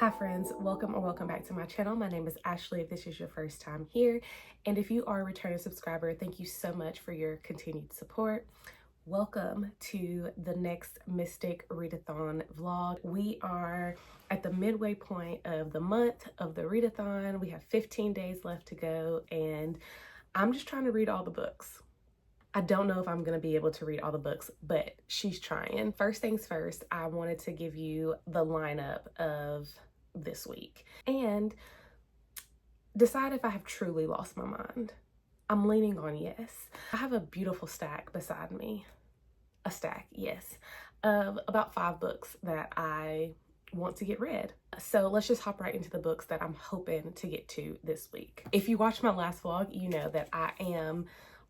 Hi friends, welcome or welcome back to my channel. My name is Ashley if this is your first time here. And if you are a returning subscriber, thank you so much for your continued support. Welcome to the next Mystic Readathon vlog. We are at the midway point of the month of the Readathon. We have 15 days left to go and I'm just trying to read all the books. I don't know if I'm going to be able to read all the books, but she's trying. First things first, I wanted to give you the lineup of this week and decide if I have truly lost my mind. I'm leaning on yes. I have a beautiful stack beside me. A stack, yes, of about 5 books that I want to get read. So let's just hop right into the books that I'm hoping to get to this week. If you watched my last vlog, you know that I am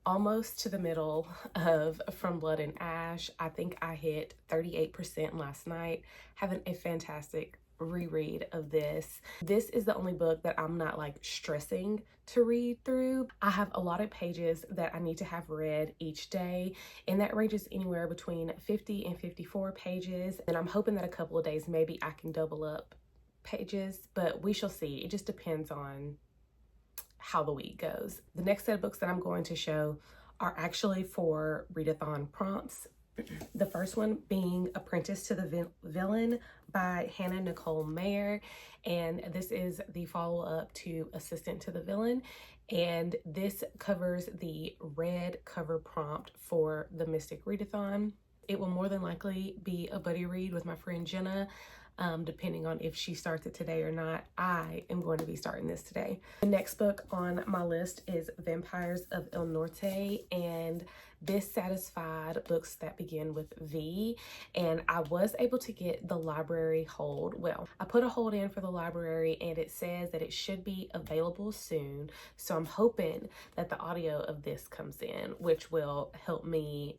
almost to the middle of From Blood and Ash. I think I hit 38% last night, having a fantastic reread of this. This is the only book that I'm not like stressing to read through. I have a lot of pages that I need to have read each day, and that ranges anywhere between 50 and 54 pages. And I'm hoping that a couple of days maybe I can double up pages, but we shall see. It just depends on how the week goes. The next set of books that I'm going to show are actually for Readathon prompts. The first one being Apprentice to the Villain by Hannah Nicole Mayer, and this is the follow-up to Assistant to the Villain, and this covers the red cover prompt for the Mystic Readathon. It will more than likely be a buddy read with my friend Jenna, depending on if she starts it today or not. I am going to be starting this today. The next book on my list is Vampires of El Norte, and this satisfied books that begin with V, and I was able to get the library hold. Well, I put a hold in for the library and it says that it should be available soon, so I'm hoping that the audio of this comes in, which will help me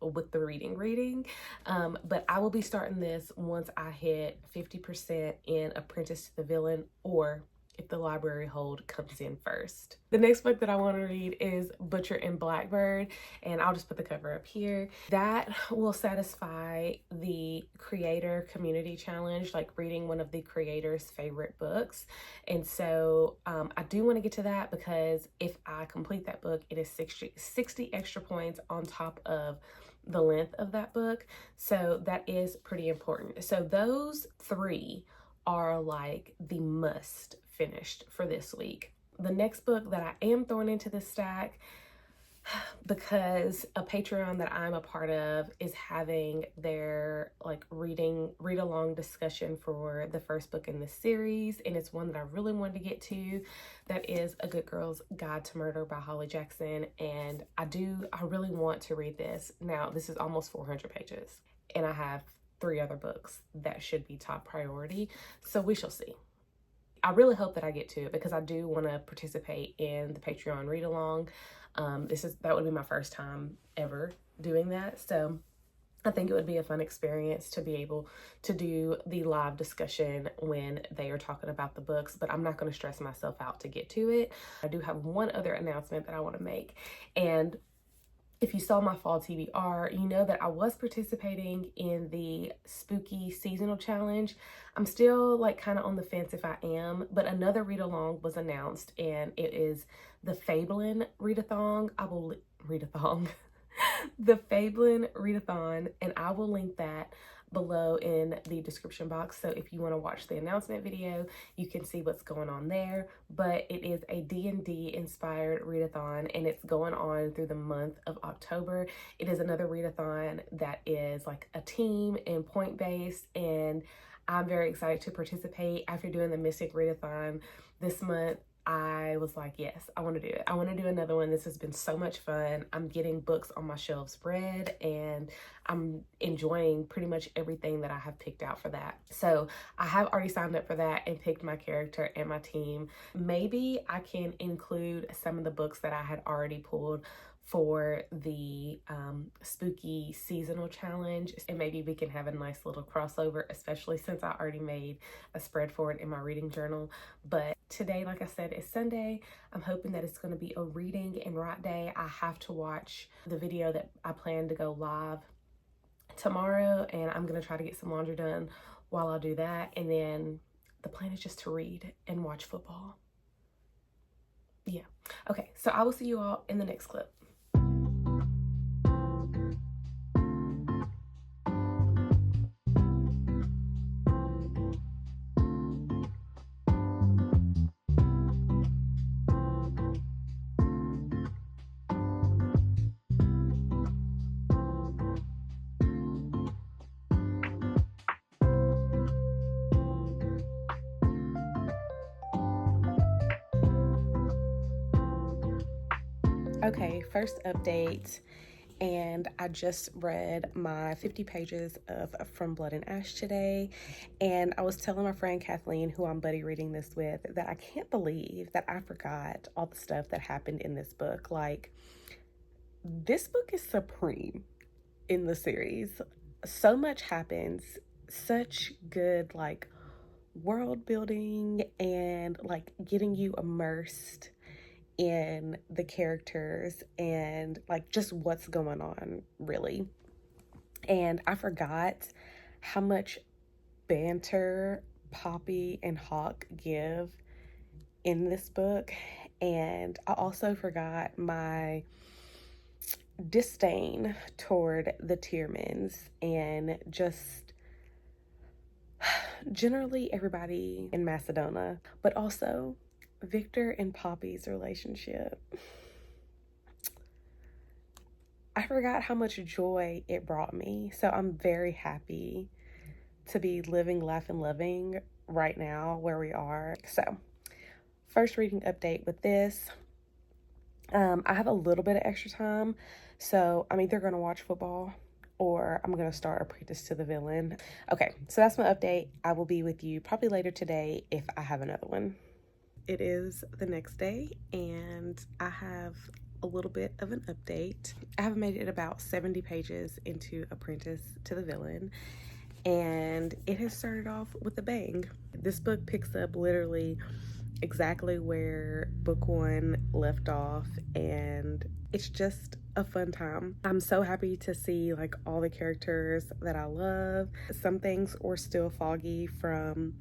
with the reading. But I will be starting this once I hit 50% in Apprentice to the Villain, or if the library hold comes in first. The next book that I want to read is Butcher and Blackbird, and I'll just put the cover up here. That will satisfy the creator community challenge, like reading one of the creator's favorite books. And so I do want to get to that, because if I complete that book, it is 60 extra points on top of the length of that book. So that is pretty important. So those 3 are like the must finished for this week. The next book that I am throwing into the stack, because a Patreon that I'm a part of is having their like read along discussion for the first book in the series, and it's one that I really wanted to get to. That is A Good Girl's Guide to Murder by Holly Jackson, and I really want to read this. Now this is almost 400 pages and I have 3 other books that should be top priority, so we shall see. I really hope that I get to it, because I do want to participate in the Patreon read along. That would be my first time ever doing that, so I think it would be a fun experience to be able to do the live discussion when they are talking about the books, but I'm not going to stress myself out to get to it. I do have one other announcement that I want to make, and if you saw my fall TBR, you know that I was participating in the spooky seasonal challenge. I'm still like kind of on the fence if I am, but another read along was announced, and it is the Fabelin Readathon. The Fabelin Readathon, and I will link that below in the description box. So if you want to watch the announcement video, you can see what's going on there. But it is a D&D inspired readathon, and it's going on through the month of October. It is another readathon that is like a team and point based, and I'm very excited to participate. After doing the Mystic Readathon this month, I was like, yes, I want to do it. I want to do another one. This has been so much fun. I'm getting books on my shelves read, and I'm enjoying pretty much everything that I have picked out for that. So I have already signed up for that and picked my character and my team. Maybe I can include some of the books that I had already pulled for the spooky seasonal challenge, and maybe we can have a nice little crossover, especially since I already made a spread for it in my reading journal. But today, like I said, is Sunday. I'm hoping that it's going to be a reading and write day. I have to watch the video that I plan to go live tomorrow, and I'm going to try to get some laundry done while I do that, and then The plan is just to read and watch football. Yeah. Okay, so I will see you all in the next clip. Okay, first update, and I just read my 50 pages of From Blood and Ash today, and I was telling my friend Kathleen, who I'm buddy reading this with, that I can't believe that I forgot all the stuff that happened in this book. Like, this book is supreme in the series. So much happens, such good, like, world building and, like, getting you immersed in the characters and like just what's going on, really. And I forgot how much banter Poppy and Hawk give in this book. And I also forgot my disdain toward the Tiermans and just generally everybody in Macedonia, but also Victor and Poppy's relationship. I forgot how much joy it brought me. So I'm very happy to be living, laughing, loving right now where we are. So first reading update with this. I have a little bit of extra time. So I'm either going to watch football or I'm going to start Apprentice to the Villain. Okay, so that's my update. I will be with you probably later today if I have another one. It is the next day and I have a little bit of an update. I have made it about 70 pages into Apprentice to the Villain, and it has started off with a bang. This book picks up literally exactly where book one left off, and it's just a fun time. I'm so happy to see like all the characters that I love. Some things are still foggy from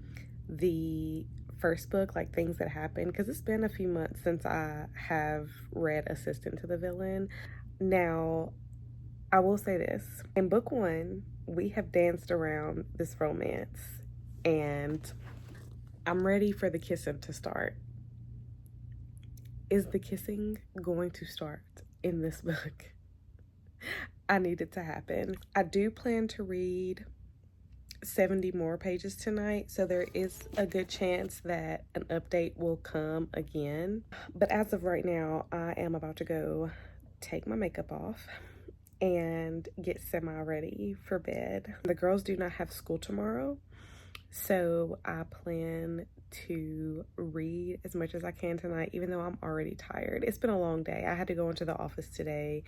the first book, like things that happened, because it's been a few months since I have read Assistant to the Villain. Now, I will say this. In book one, we have danced around this romance, and I'm ready for the kissing to start. Is the kissing going to start in this book? I need it to happen. I do plan to read 70 more pages tonight, so there is a good chance that an update will come again. But as of right now, I am about to go take my makeup off and get semi-ready for bed. The girls do not have school tomorrow, so I plan to read as much as I can tonight, even though I'm already tired. It's been a long day. I had to go into the office today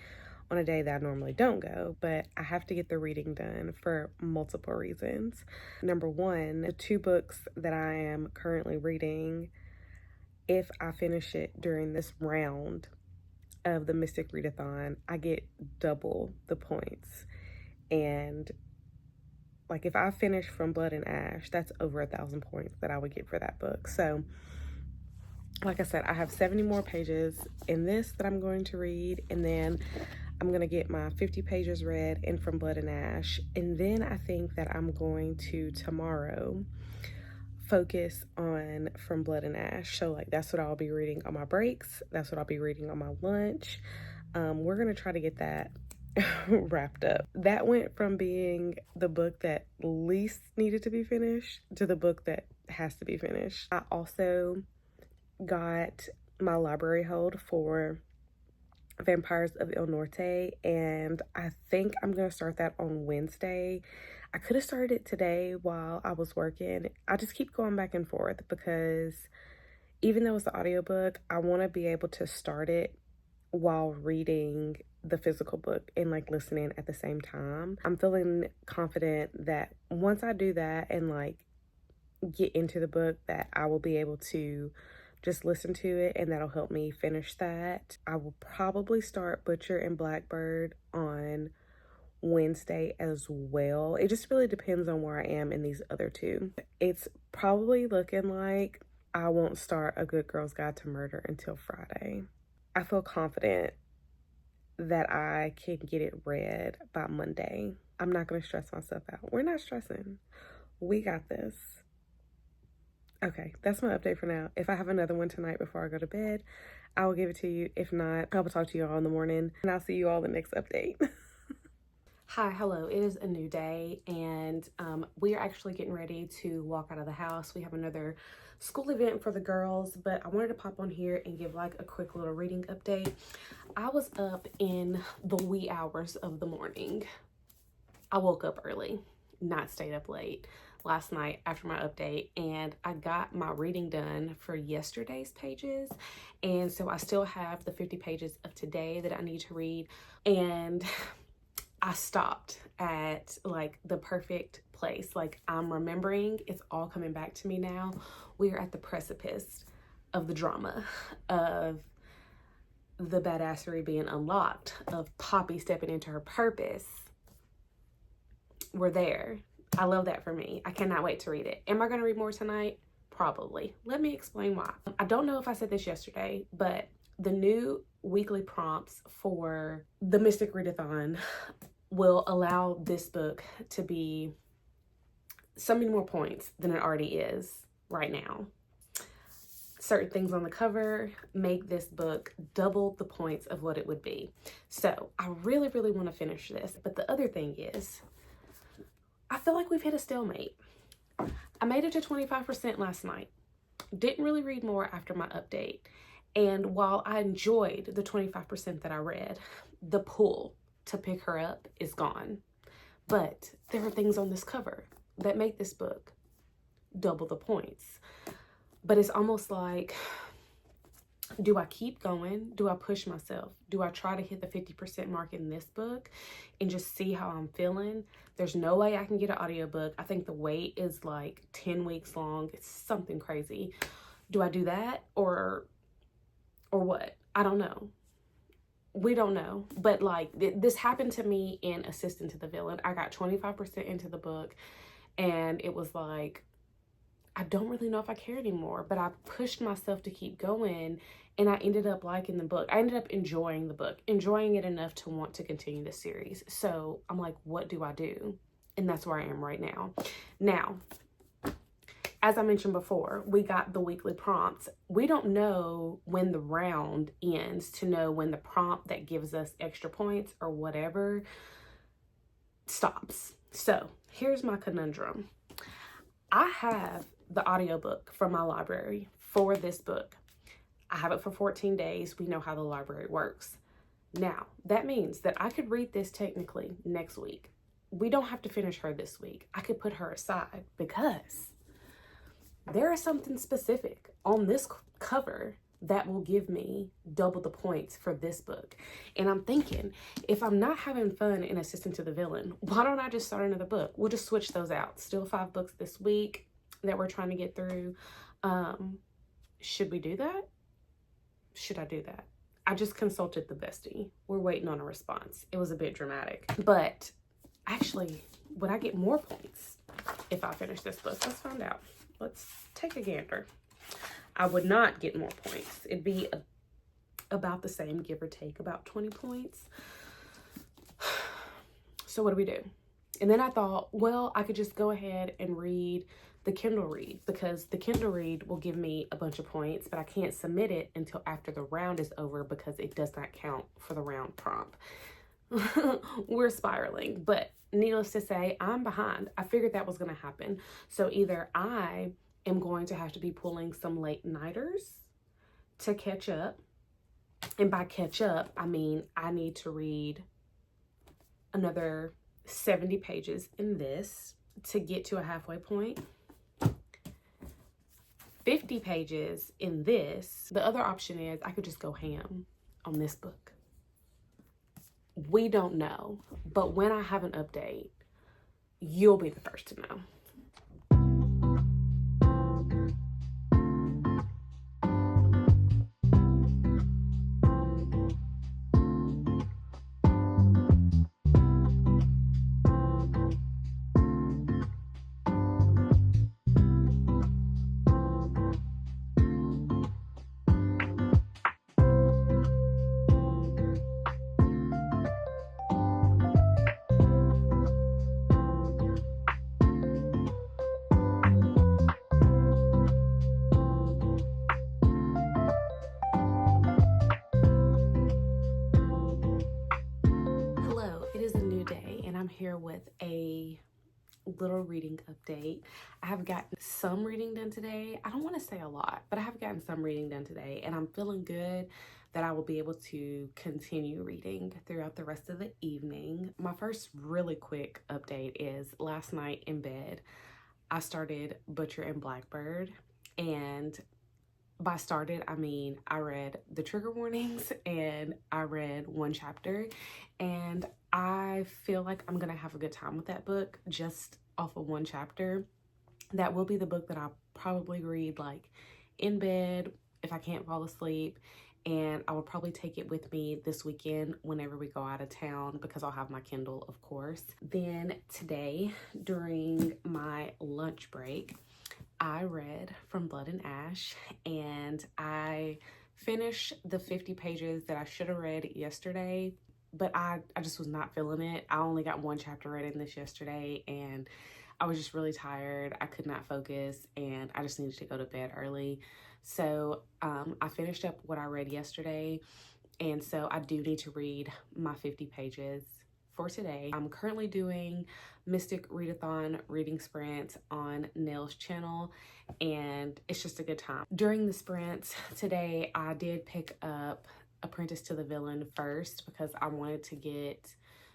on a day that I normally don't go, but I have to get the reading done for multiple reasons. Number one, the two books that I am currently reading, if I finish it during this round of the Mystic Readathon, I get double the points. And like if I finish From Blood and Ash, that's over 1,000 points that I would get for that book. So like I said, I have 70 more pages in this that I'm going to read, and then I'm going to get my 50 pages read in From Blood and Ash. And then I think that I'm going to tomorrow focus on From Blood and Ash. So like that's what I'll be reading on my breaks. That's what I'll be reading on my lunch. We're going to try to get that wrapped up. That went from being the book that least needed to be finished to the book that has to be finished. I also got my library hold for Vampires of Il Norte, and I think I'm gonna start that on Wednesday. I could have started it today while I was working. I just keep going back and forth because even though it's an audiobook, I want to be able to start it while reading the physical book and like listening at the same time. I'm feeling confident that once I do that and like get into the book, that I will be able to just listen to it, and that'll help me finish that. I will probably start Butcher and Blackbird on Wednesday as well. It just really depends on where I am in these other two. It's probably looking like I won't start A Good Girl's Guide to Murder until Friday. I feel confident that I can get it read by Monday. I'm not going to stress myself out. We're not stressing. We got this. Okay, that's my update for now. If I have another one tonight before I go to bed, I will give it to you. If not, I will talk to you all in the morning, and I'll see you all in the next update. Hi, hello. It is a new day, and we are actually getting ready to walk out of the house. We have another school event for the girls, but I wanted to pop on here and give like a quick little reading update. I was up in the wee hours of the morning. I woke up early, not stayed up late last night after my update, and I got my reading done for yesterday's pages, and so I still have the 50 pages of today that I need to read, and I stopped at like the perfect place. Like, I'm remembering, it's all coming back to me now. We are at the precipice of the drama, of the badassery being unlocked, of Poppy stepping into her purpose. We're there. I love that for me. I cannot wait to read it. Am I going to read more tonight? Probably. Let me explain why. I don't know if I said this yesterday, but the new weekly prompts for the Mystic Readathon will allow this book to be so many more points than it already is right now. Certain things on the cover make this book double the points of what it would be. So I really, really want to finish this. But the other thing is, I feel like we've hit a stalemate. I made it to 25% last night. Didn't really read more after my update. And while I enjoyed the 25% that I read, the pull to pick her up is gone. But there are things on this cover that make this book double the points. But it's almost like, do I keep going? Do I push myself? Do I try to hit the 50% mark in this book and just see how I'm feeling? There's no way I can get an audiobook. I think the wait is like 10 weeks long. It's something crazy. Do I do that or what? I don't know. We don't know. But like this happened to me in Assistant to the Villain. I got 25% into the book and it was like, I don't really know if I care anymore, but I pushed myself to keep going and I ended up liking the book. I ended up enjoying the book, enjoying it enough to want to continue the series. So I'm like, what do I do? And that's where I am right now. Now, as I mentioned before, we got the weekly prompts. We don't know when the round ends to know when the prompt that gives us extra points or whatever stops. So here's my conundrum. I have the audiobook from my library for this book. I have it for 14 days. We know how the library works. Now, that means that I could read this technically next week. We don't have to finish her this week. I could put her aside because there is something specific on this cover that will give me double the points for this book. And I'm thinking, if I'm not having fun in Assistant to the Villain, why don't I just start another book? We'll just switch those out. Still 5 books this week that we're trying to get through. Should we do that? Should I do that? I just consulted the bestie. We're waiting on a response. It was a bit dramatic. But actually, would I get more points if I finish this book? Let's find out. Let's take a gander. I would not get more points. It'd be about the same, give or take, about 20 points. So what do we do? And then I thought, well, I could just go ahead and read the Kindle read because the Kindle read will give me a bunch of points, but I can't submit it until after the round is over because it does not count for the round prompt. We're spiraling, but needless to say, I'm behind. I figured that was going to happen. So either I am going to have to be pulling some late nighters to catch up. And by catch up, I mean I need to read another 70 pages in this to get to a halfway point. 50 pages in this. The other option is I could just go ham on this book. We don't know, but when I have an update, you'll be the first to know. I'm here with a little reading update. I have gotten some reading done today. I don't want to say a lot, but I have gotten some reading done today, and I'm feeling good that I will be able to continue reading throughout the rest of the evening. My first really quick update is last night in bed, I started Butcher and Blackbird, and by started, I mean I read the trigger warnings and I read one chapter, and I feel like I'm gonna have a good time with that book just off of one chapter. That will be the book that I'll probably read like in bed if I can't fall asleep, and I will probably take it with me this weekend whenever we go out of town because I'll have my Kindle, of course. Then today, during my lunch break, I read From Blood and Ash, and I finished the 50 pages that I should have read yesterday, but I just was not feeling it. I only got one chapter read in this yesterday, and I was just really tired. I could not focus, and I just needed to go to bed early. So I finished up what I read yesterday, and so I do need to read my 50 pages for today. I'm currently doing Mystic Readathon reading sprints on Nell's channel, and it's just a good time. During the sprints today, I did pick up Apprentice to the Villain first because I wanted to get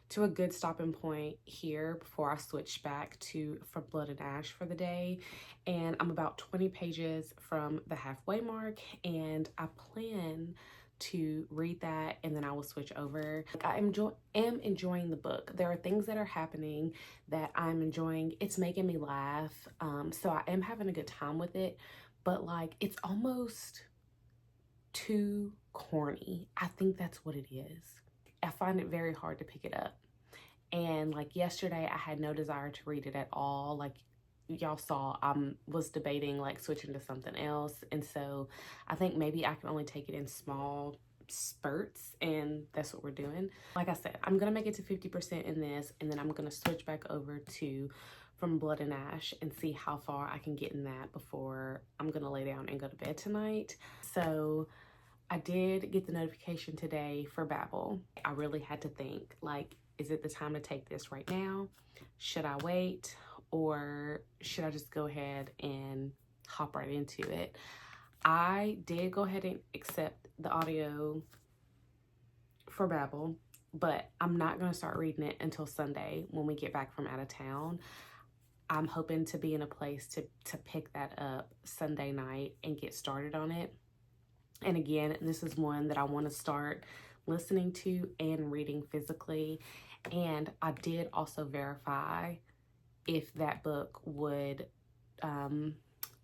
to a good stopping point here before I switch back to From Blood and Ash for the day. And I'm about 20 pages from the halfway mark, and I plan to read that and then I will switch over. I am enjoying the book. There are things that are happening that I'm enjoying. It's making me laugh. So I am having a good time with it, but like it's almost too corny. I think that's what it is. I find it very hard to pick it up. And like yesterday, I had no desire to read it at all. Like y'all saw, I was debating like switching to something else. And so I think maybe I can only take it in small spurts, and that's what we're doing. Like I said, I'm gonna make it to 50% in this, and then I'm gonna switch back over to From Blood and Ash and see how far I can get in that before I'm gonna lay down and go to bed tonight. So I did get the notification today for Babbel. I really had to think, like, is it the time to take this right now? Should I wait? Or should I just go ahead and hop right into it? I did go ahead and accept the audio for Babbel, but I'm not going to start reading it until Sunday when we get back from out of town. I'm hoping to be in a place to pick that up Sunday night and get started on it. And again, this is one that I want to start listening to and reading physically. And I did also verify if that book would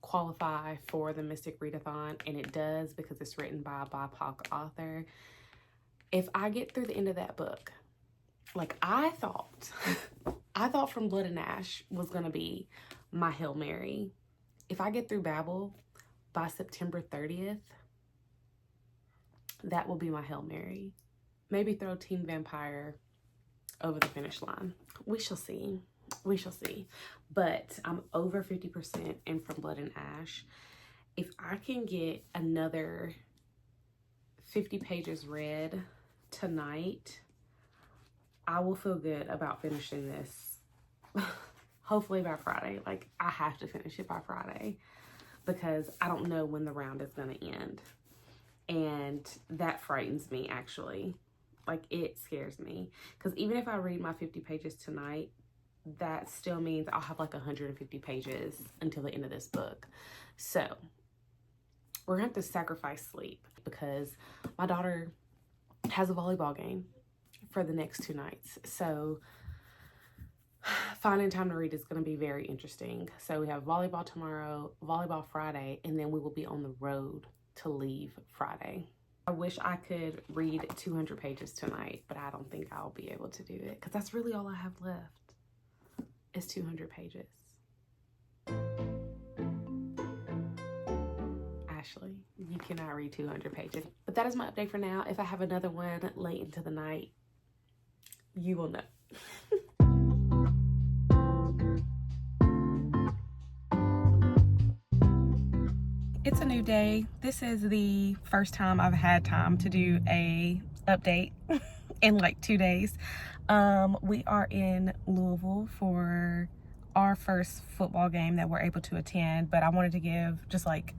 qualify for the Mystic Readathon, and it does because it's written by a BIPOC author. If I get through the end of that book, like I thought From Blood and Ash was going to be my Hail Mary. If I get through Babbel by September 30th, that will be my Hail Mary. Maybe throw Team Vampire over the finish line. We shall see. We shall see. But I'm over 50% in From Blood and Ash. If I can get another 50 pages read tonight, I will feel good about finishing this. Hopefully by Friday. Like, I have to finish it by Friday because I don't know when the round is going to end. And that frightens me, actually. Like, it scares me. Because even if I read my 50 pages tonight, that still means I'll have like 150 pages until the end of this book. So, we're going to have to sacrifice sleep because my daughter has a volleyball game for the next 2 nights. So, finding time to read is going to be very interesting. So, we have volleyball tomorrow, volleyball Friday, and then we will be on the road to leave Friday. I wish I could read 200 pages tonight, but I don't think I'll be able to do it because that's really all I have left is 200 pages. Ashley, you cannot read 200 pages. But that is my update for now. If I have another one late into the night, you will know. It's a new day. This is the first time I've had time to do a update in like 2 days. We are in Louisville for our first football game that we're able to attend, but I wanted to give just like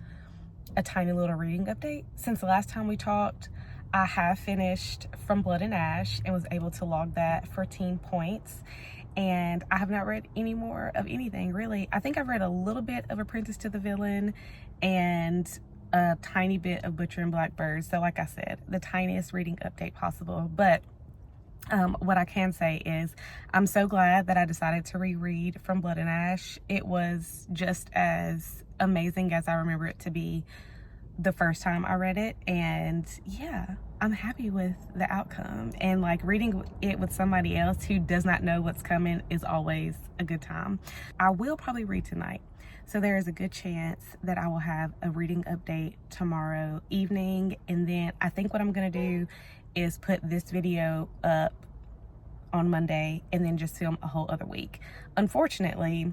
a tiny little reading update. Since the last time we talked, I have finished From Blood and Ash and was able to log that for team points. And I have not read any more of anything, really. I think I've read a little bit of Apprentice to the Villain and a tiny bit of Butcher and Blackbird. So like I said, the tiniest reading update possible. But what I can say is I'm so glad that I decided to reread From Blood and Ash. It was just as amazing as I remember it to be the first time I read it, and yeah, I'm happy with the outcome. And like reading it with somebody else who does not know what's coming is always a good time. I will probably read tonight, so there is a good chance that I will have a reading update tomorrow evening. And then I think what I'm gonna do is put this video up on Monday and then just film a whole other week. Unfortunately,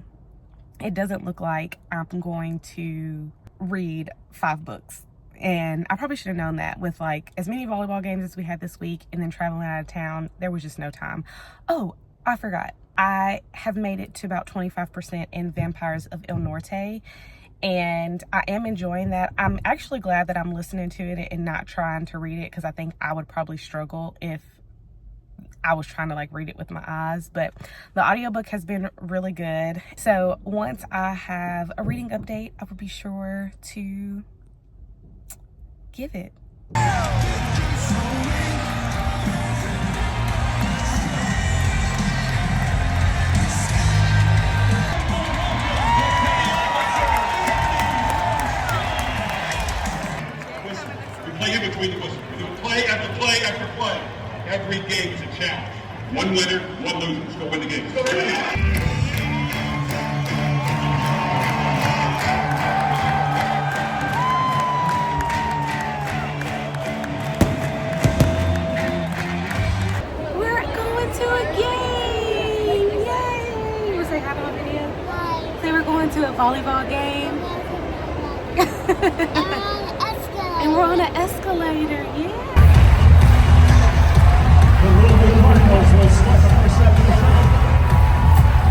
it doesn't look like I'm going to read 5 books, and I probably should have known that with like as many volleyball games as we had this week and then traveling out of town. There was just no time. Oh, I forgot, I have made it to about 25% in Vampires of El Norte, and I am enjoying that. I'm actually glad that I'm listening to it and not trying to read it, because I think I would probably struggle if I was trying to like read it with my eyes. But the audiobook has been really good. So once I have a reading update, I will be sure to give it. We play in between the bushes. We do play after play after play. Every game is a challenge. One winner, one loser. Let's go win the game. Let's go win the game. We're going to a game! Yay! You want to say hi to my video? Hi. Say we're going to a volleyball game. And we're on an escalator, yeah. The Louisville Cardinals will select the first set of the show.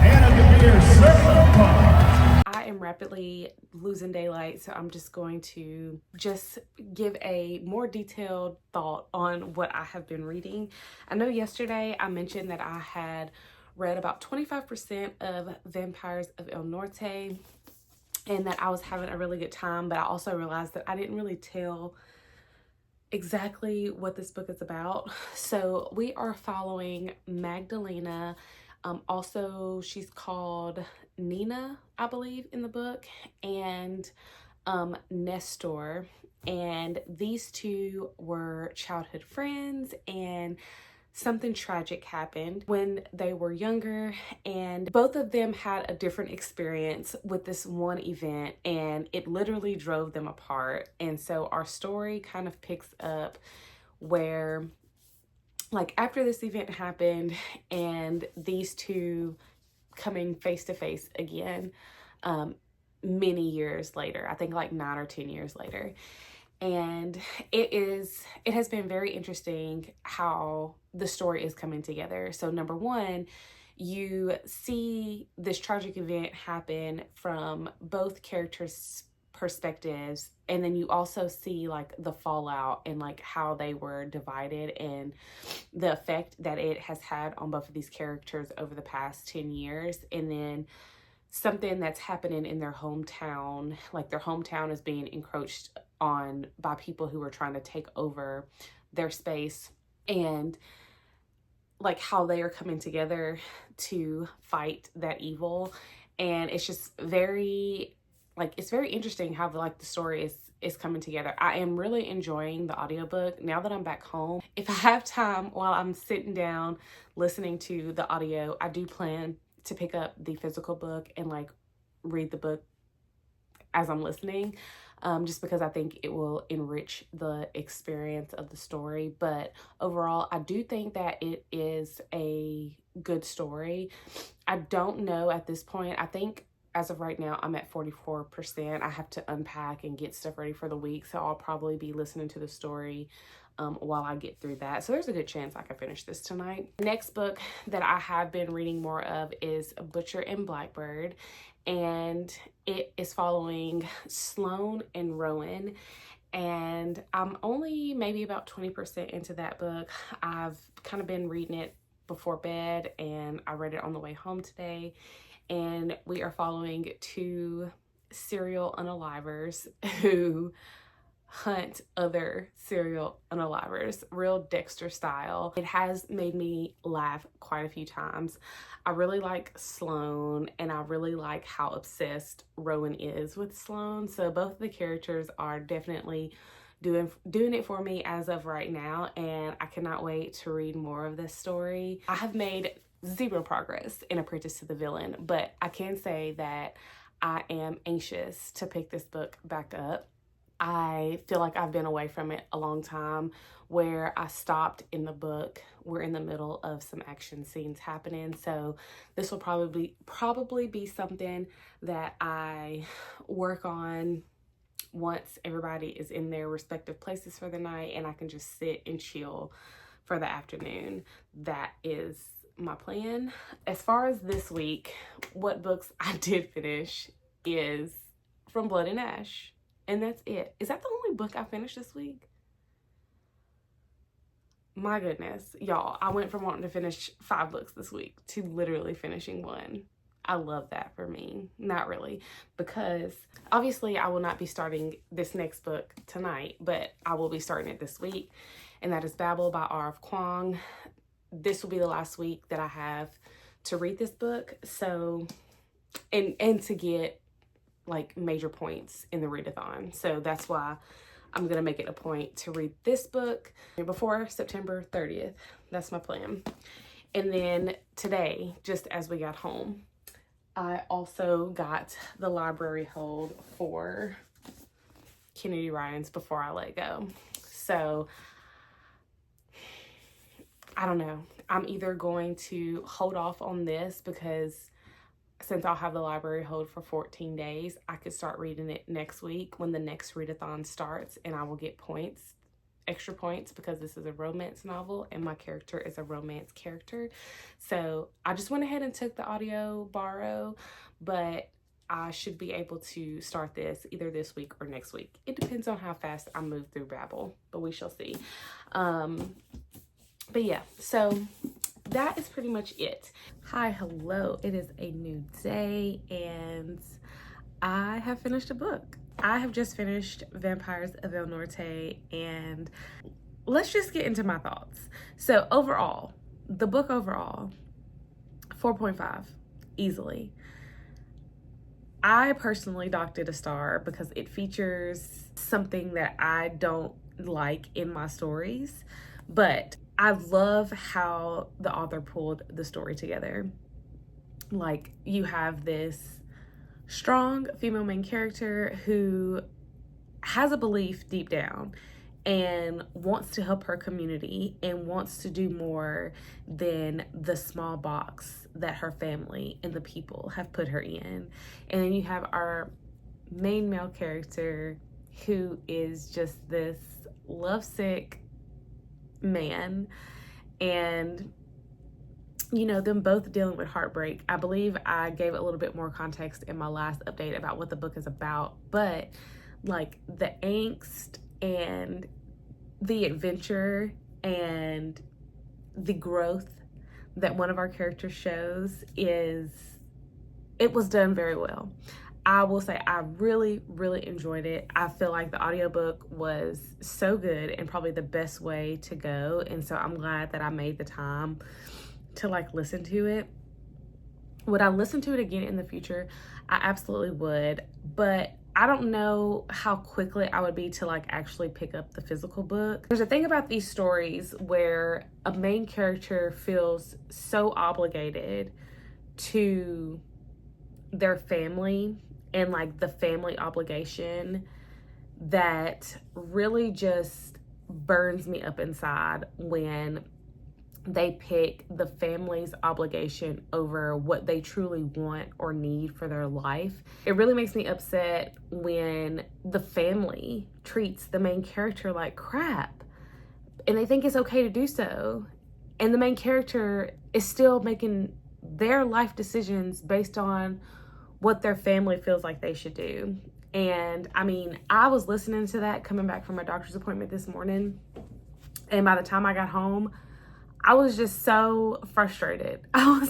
Anna Gabir, Circle Park. I am rapidly losing daylight, so I'm just going to just give a more detailed thought on what I have been reading. I know yesterday I mentioned that I had read about 25% of Vampires of El Norte and that I was having a really good time, but I also realized that I didn't really tell exactly what this book is about. So we are following Magdalena. Also, she's called Nina, I believe, in the book, and Nestor. And these two were childhood friends, and something tragic happened when they were younger, and both of them had a different experience with this one event, and it literally drove them apart. And so our story kind of picks up where, like, after this event happened and these two coming face to face again many years later, I think like 9 or 10 years later. And it has been very interesting how the story is coming together. So number one, you see this tragic event happen from both characters' perspectives, and then you also see like the fallout and like how they were divided and the effect that it has had on both of these characters over the past 10 years. And then something that's happening in their hometown, like their hometown is being encroached on by people who are trying to take over their space, and like how they are coming together to fight that evil. And it's just very, like, it's very interesting how like the story is coming together. I am really enjoying the audiobook now that I'm back home. If I have time while I'm sitting down listening to the audio, I do plan to pick up the physical book and like read the book as I'm listening, just because I think it will enrich the experience of the story. But overall, I do think that it is a good story. I don't know at this point. I think as of right now, I'm at 44%. I have to unpack and get stuff ready for the week, so I'll probably be listening to the story while I get through that. So there's a good chance I can finish this tonight. Next book that I have been reading more of is Butcher and Blackbird, and it is following Sloane and Rowan. And I'm only maybe about 20% into that book. I've kind of been reading it before bed, and I read it on the way home today. And we are following two serial unalivers who hunt other serial unalivers, real Dexter style. It has made me laugh quite a few times. I really like Sloane, and I really like how obsessed Rowan is with Sloane. So both of the characters are definitely doing it for me as of right now, and I cannot wait to read more of this story. I have made zero progress in Apprentice to the Villain, but I can say that I am anxious to pick this book back up. I feel like I've been away from it a long time. Where I stopped in the book, we're in the middle of some action scenes happening, so this will probably be something that I work on once everybody is in their respective places for the night and I can just sit and chill for the afternoon. That is my plan. As far as this week, what books I did finish is From Blood and Ash. And that's it. Is that the only book I finished this week? My goodness, y'all, I went from wanting to finish 5 books this week to literally finishing 1. I love that for me. Not really, because obviously I will not be starting this next book tonight, but I will be starting it this week. And that is Babel by R.F. Kuang. This will be the last week that I have to read this book. So, and to get like major points in the readathon. So that's why I'm gonna make it a point to read this book before September 30th. That's my plan. And then today, just as we got home, I also got the library hold for Kennedy Ryan's Before I Let Go. So I don't know. I'm either going to hold off on this because since I'll have the library hold for 14 days, I could start reading it next week when the next readathon starts, and I will get points, extra points, because this is a romance novel and my character is a romance character. So I just went ahead and took the audio borrow, but I should be able to start this either this week or next week. It depends on how fast I move through Babel, but we shall see. But yeah, so that is pretty much it. Hi, hello. It is a new day and I have finished a book. I have just finished Vampires of El Norte, and let's just get into my thoughts. So overall, the book overall, 4.5, easily. I personally docked it a star because it features something that I don't like in my stories, but I love how the author pulled the story together. Like, you have this strong female main character who has a belief deep down and wants to help her community and wants to do more than the small box that her family and the people have put her in. And then you have our main male character who is just this lovesick man, and you know, them both dealing with heartbreak. I believe I gave a little bit more context in my last update about what the book is about, but like the angst and the adventure and the growth that one of our characters shows it was done very well. I will say I really, really enjoyed it. I feel like the audiobook was so good and probably the best way to go. And so I'm glad that I made the time to like listen to it. Would I listen to it again in the future? I absolutely would. But I don't know how quickly I would be to like actually pick up the physical book. There's a thing about these stories where a main character feels so obligated to their family and like the family obligation that really just burns me up inside when they pick the family's obligation over what they truly want or need for their life. It really makes me upset when the family treats the main character like crap and they think it's okay to do so. And the main character is still making their life decisions based on what their family feels like they should do. And I mean, I was listening to that coming back from my doctor's appointment this morning. And by the time I got home, I was just so frustrated. I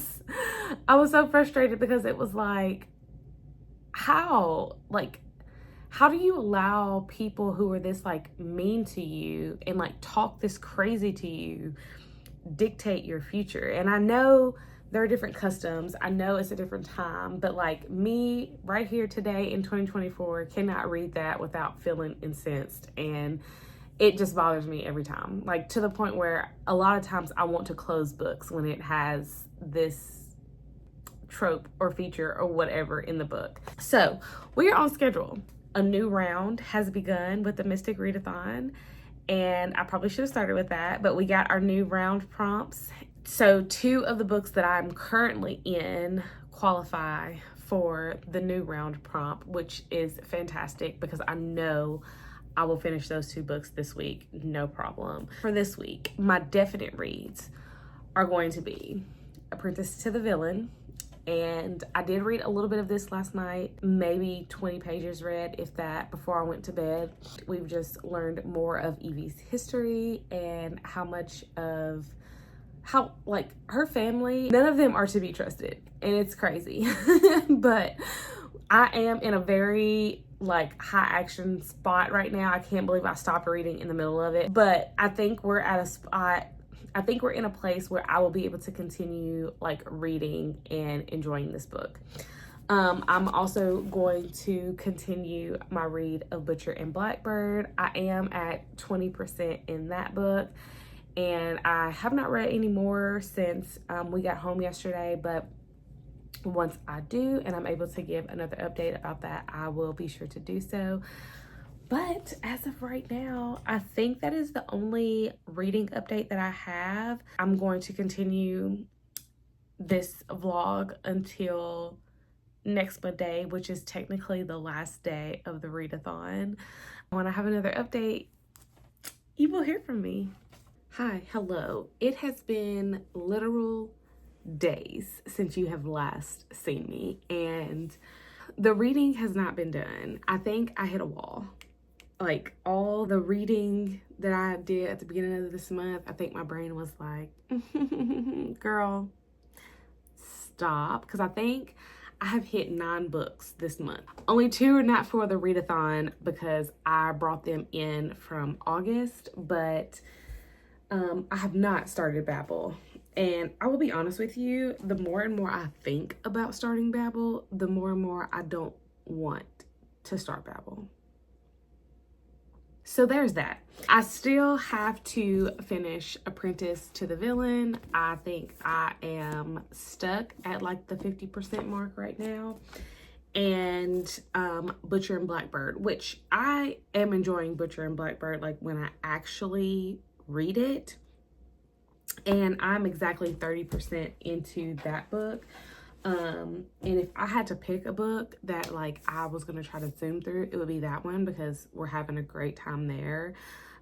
was so frustrated because it was like, how do you allow people who are this like mean to you and like talk this crazy to you dictate your future? And I know there are different customs. I know it's a different time, but like me right here today in 2024 cannot read that without feeling incensed. And it just bothers me every time, like to the point where a lot of times I want to close books when it has this trope or feature or whatever in the book. So we are on schedule. A new round has begun with the Mystic Readathon, and I probably should have started with that, but we got our new round prompts. So 2 of the books that I'm currently in qualify for the new round prompt, which is fantastic because I know I will finish those 2 books this week, no problem. For this week, my definite reads are going to be Apprentice to the Villain. And I did read a little bit of this last night, maybe 20 pages read, if that, before I went to bed. We've just learned more of Evie's history and how like her family, none of them are to be trusted. And it's crazy. But I am in a very like high action spot right now. I can't believe I stopped reading in the middle of it, but I think we're in a place where I will be able to continue like reading and enjoying this book. I'm also going to continue my read of Butcher and Blackbird. I am at 20% in that book, and I have not read any more since we got home yesterday, but once I do and I'm able to give another update about that, I will be sure to do so. But as of right now, I think that is the only reading update that I have. I'm going to continue this vlog until next Monday, which is technically the last day of the readathon. When I have another update, you will hear from me. Hi, hello. It has been literal days since you have last seen me, and the reading has not been done. I think I hit a wall. Like all the reading that I did at the beginning of this month, I think my brain was like, girl, stop. Because I think I have hit 9 books this month. Only 2 are not for the readathon because I brought them in from August, but I have not started Babbel. And I will be honest with you, the more and more I think about starting Babbel, the more and more I don't want to start Babbel. So there's that. I still have to finish Apprentice to the Villain. I think I am stuck at like the 50% mark right now. And Butcher and Blackbird, which I am enjoying Butcher and Blackbird like when I actually read it. And I'm exactly 30% into that book. And if I had to pick a book that like I was gonna try to zoom through, it would be that one because we're having a great time there.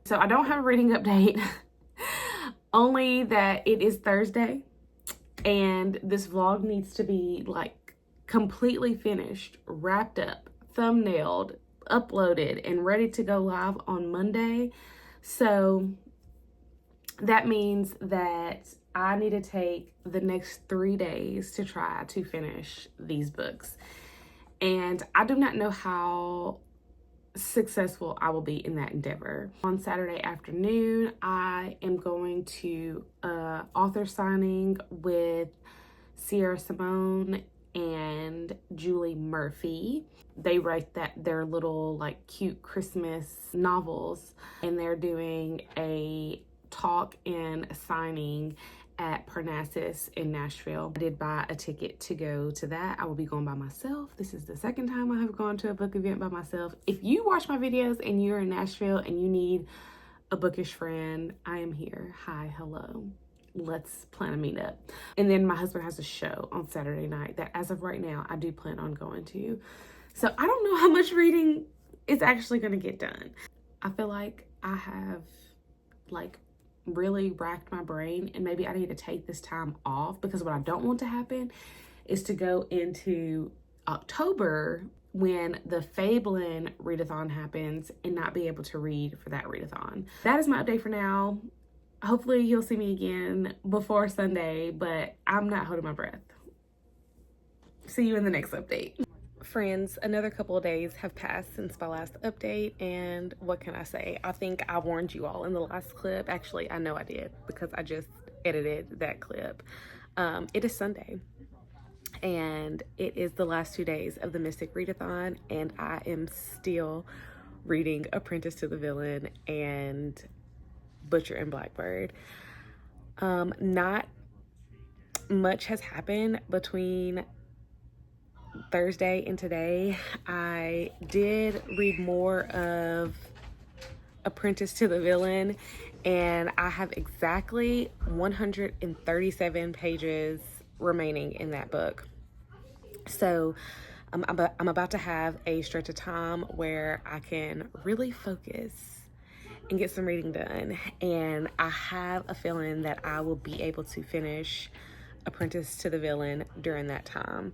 So I don't have a reading update, only that it is Thursday and this vlog needs to be like completely finished, wrapped up, thumbnailed, uploaded, and ready to go live on Monday. So that means that I need to take the next 3 days to try to finish these books. And I do not know how successful I will be in that endeavor. On Saturday afternoon, I am going to author signing with Sierra Simone and Julie Murphy. They write their little like cute Christmas novels, and they're doing a talk and signing at Parnassus in Nashville. I did buy a ticket to go to that. I will be going by myself. This is the second time I have gone to a book event by myself. If you watch my videos and you're in Nashville and you need a bookish friend, I am here. Hi, hello. let's plan a meetup. And then my husband has a show on Saturday night that as of right now, I do plan on going to. So I don't know how much reading is actually going to get done. I feel like I have like really racked my brain, and maybe I need to take this time off, because what I don't want to happen is to go into October when the Fabelin Readathon happens and not be able to read for that Readathon. That is my update for now. Hopefully you'll see me again before Sunday, but I'm not holding my breath. See you in the next update. Friends, another couple of days have passed since my last update, and what can I say? I think I warned you all in the last clip. Actually, I know I did, because I just edited that clip. It is Sunday, and it is the last 2 days of the Mystic Readathon, and I am still reading Apprentice to the Villain and Butcher and Blackbird. Not much has happened between Thursday and today. I did read more of Apprentice to the Villain, and I have exactly 137 pages remaining in that book. So I'm about to have a stretch of time where I can really focus and get some reading done, and I have a feeling that I will be able to finish Apprentice to the Villain during that time,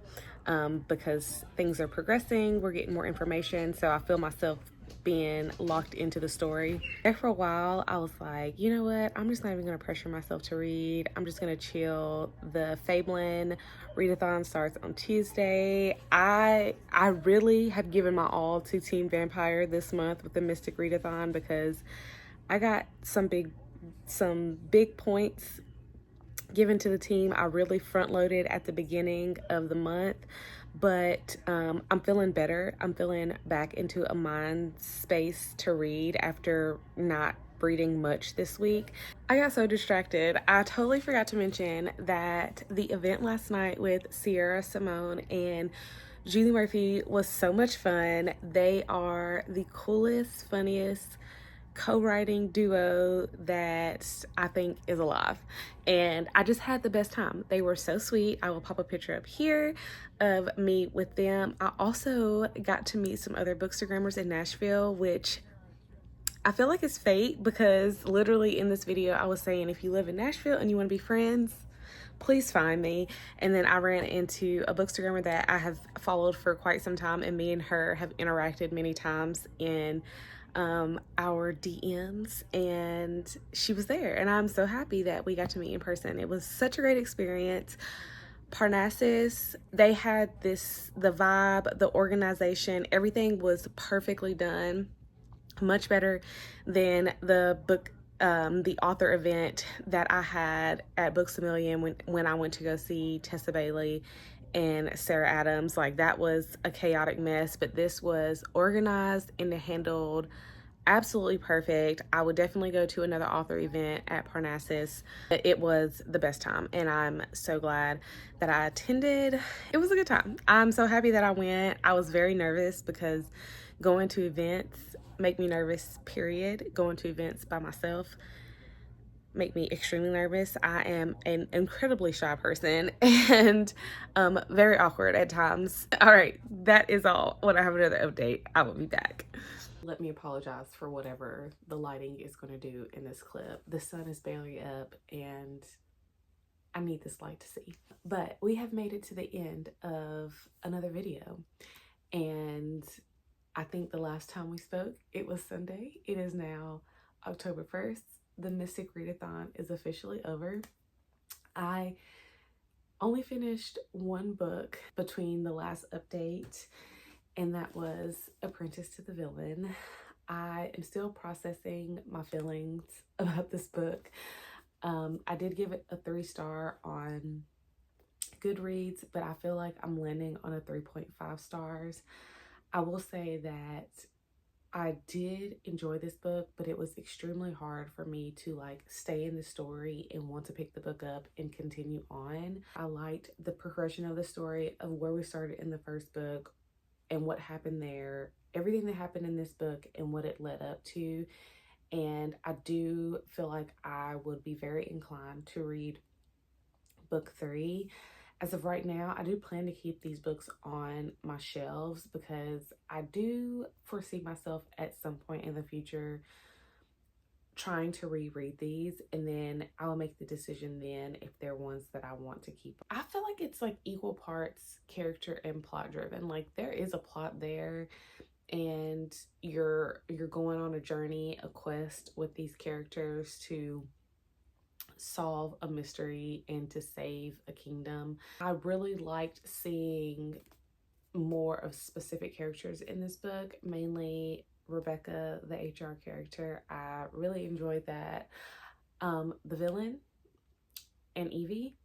because things are progressing, we're getting more information, so I feel myself being locked into the story. There for a while, I was like, you know what, I'm just not even gonna pressure myself to read. I'm just gonna chill. The Fabelin Readathon starts on Tuesday. I really have given my all to Team Vampire this month with the Mystic Readathon, because I got some big points given to the team. I really front loaded at the beginning of the month, but I'm feeling better. I'm feeling back into a mind space to read after not reading much this week. I got so distracted. I totally forgot to mention that the event last night with Sierra Simone and Julie Murphy was so much fun. They are the coolest, funniest co-writing duo that I think is alive, and I just had the best time. They were so sweet. I will pop a picture up here of me with them. I also got to meet some other bookstagrammers in Nashville, which I feel like it's fate, because literally in this video I was saying, if you live in Nashville and you want to be friends, please find me. And then I ran into a bookstagrammer that I have followed for quite some time, and me and her have interacted many times in our DMs, and she was there, and I'm so happy that we got to meet in person. It was such a great experience. Parnassus, they had the vibe, the organization, everything was perfectly done. Much better than the author event that I had at Books A Million when I went to go see Tessa Bailey and Sarah Adams. Like, that was a chaotic mess, but this was organized and handled absolutely perfect. I would definitely go to another author event at Parnassus. It was the best time, and I'm so glad that I attended. It was a good time. I'm so happy that I went. I was very nervous, because going to events make me nervous, period. Going to events by myself make me extremely nervous. I am an incredibly shy person, and very awkward at times. All right, that is all. When I have another update, I will be back. Let me apologize for whatever the lighting is going to do in this clip. The sun is barely up, and I need this light to see. But we have made it to the end of another video, and I think the last time we spoke, it was Sunday. It is now October 1st. The Mystic Readathon is officially over. I only finished one book between the last update, and that was Apprentice to the Villain. I am still processing my feelings about this book. I did give it a 3-star on Goodreads, but I feel like I'm landing on a 3.5 stars. I will say that I did enjoy this book, but it was extremely hard for me to like stay in the story and want to pick the book up and continue on. I liked the progression of the story, of where we started in the first book and what happened there, everything that happened in this book and what it led up to. and I do feel like I would be very inclined to read book 3. As of right now, I do plan to keep these books on my shelves because I do foresee myself at some point in the future trying to reread these, and then I'll make the decision then if they're ones that I want to keep. I feel like it's like equal parts character and plot driven. Like there is a plot there, and you're going on a journey, a quest with these characters to solve a mystery and to save a kingdom. I really liked seeing more of specific characters in this book, mainly Rebecca, the HR character. I really enjoyed that. The villain and Evie.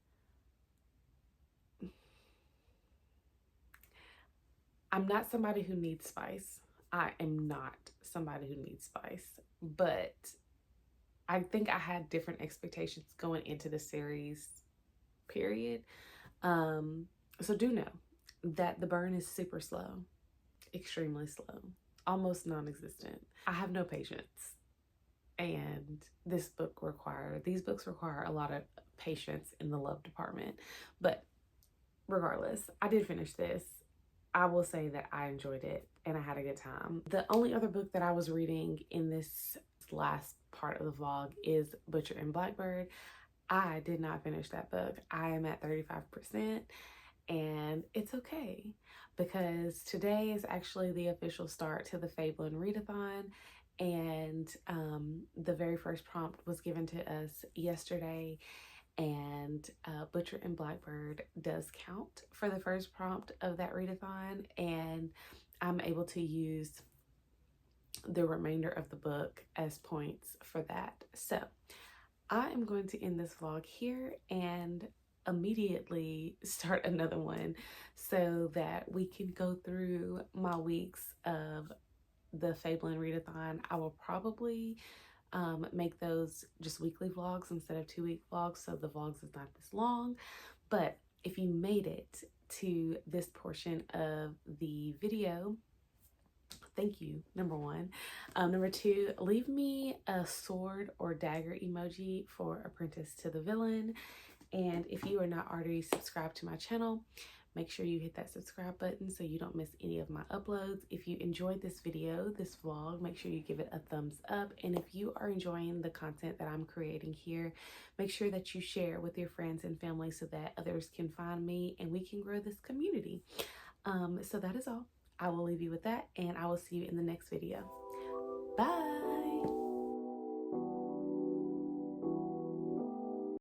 I'm not somebody who needs spice. I am not somebody who needs spice, but I think I had different expectations going into the series, period. So do know that the burn is super slow, extremely slow, almost non-existent. I have no patience, and these books require a lot of patience in the love department. But regardless, I did finish this. I will say that I enjoyed it and I had a good time. The only other book that I was reading in this last part of the vlog is Butcher and Blackbird. I did not finish that book. I am at 35%, and it's okay because today is actually the official start to the Fable and Readathon, and the very first prompt was given to us yesterday, and Butcher and Blackbird does count for the first prompt of that readathon, and I'm able to use the remainder of the book as points for that. So I am going to end this vlog here and immediately start another one so that we can go through my weeks of the Fable and Readathon. I will probably make those just weekly vlogs instead of 2-week vlogs, so the vlogs is not this long. But if you made it to this portion of the video, thank you, number one. Number two, leave me a sword or dagger emoji for Apprentice to the Villain. And if you are not already subscribed to my channel, make sure you hit that subscribe button so you don't miss any of my uploads. If you enjoyed this video, this vlog, make sure you give it a thumbs up. And if you are enjoying the content that I'm creating here, make sure that you share with your friends and family so that others can find me and we can grow this community. So that is all. I will leave you with that, and I will see you in the next video.